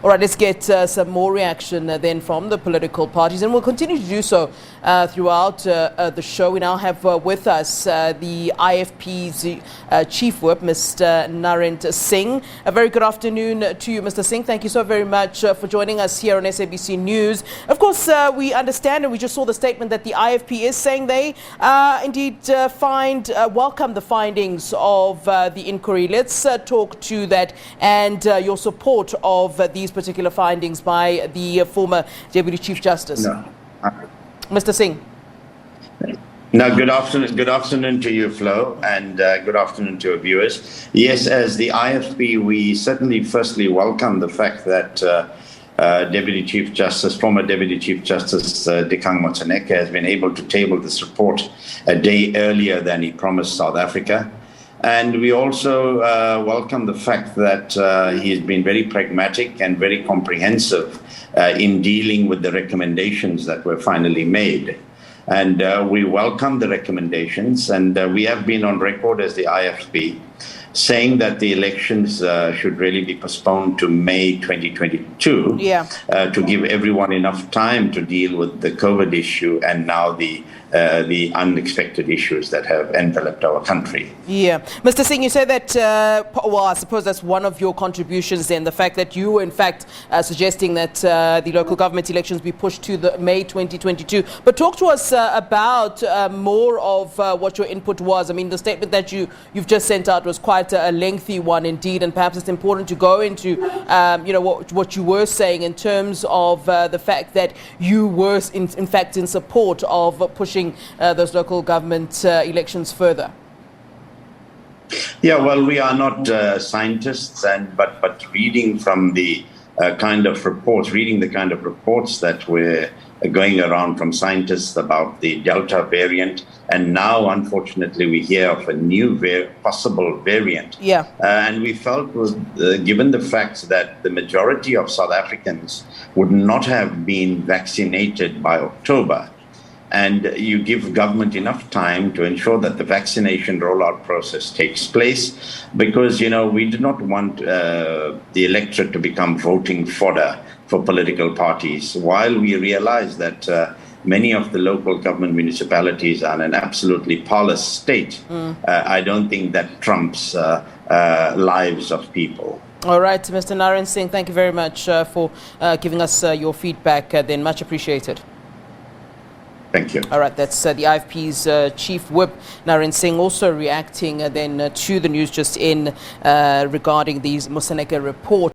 All right, let's get some more reaction then from the political parties, and we'll continue to do so throughout the show. We now have with us the IFP's Chief Whip, Mr. Narend Singh. A very good afternoon to you, Mr. Singh. Thank you so very much for joining us here on SABC News. Of course, we understand, and we just saw the statement that the IFP is saying they indeed welcome the findings of the inquiry. Let's talk to that and your support of these particular findings by the former Deputy Chief Justice. No. Mr. Singh. No, good afternoon to you, Flo, and good afternoon to our viewers. Yes, as the IFP, we certainly firstly welcome the fact that former Deputy Chief Justice Dikgang Moseneke has been able to table this report a day earlier than he promised South Africa. And we also welcome the fact that he has been very pragmatic and very comprehensive in dealing with the recommendations that were finally made. And we welcome the recommendations, and we have been on record as the IFP saying that the elections should really be postponed to May 2022 to give everyone enough time to deal with the COVID issue and now the unexpected issues that have enveloped our country. Yeah. Mr. Singh, you say that, well, I suppose that's one of your contributions then, the fact that you were in fact suggesting that the local government elections be pushed to the May 2022. But talk to us about more of what your input was. I mean, the statement that you've just sent out was quite a lengthy one indeed, and perhaps it's important to go into what you were saying in terms of the fact that you were in fact in support of pushing those local government elections further. Yeah, well, we are not scientists, but reading from the kind of reports that were going around from scientists about the Delta variant, and now unfortunately we hear of a new possible variant. Yeah. And we felt, given the fact that the majority of South Africans would not have been vaccinated by October, and you give government enough time to ensure that the vaccination rollout process takes place, because, we do not want the electorate to become voting fodder for political parties. While we realize that many of the local government municipalities are in an absolutely parlous state, I don't think that trumps lives of people. All right, Mr. Narend Singh, thank you very much for giving us your feedback then. Much appreciated. Thank you. All right, that's the IFP's Chief Whip, Narend Singh, also reacting then to the news just in regarding these Moseneke Report.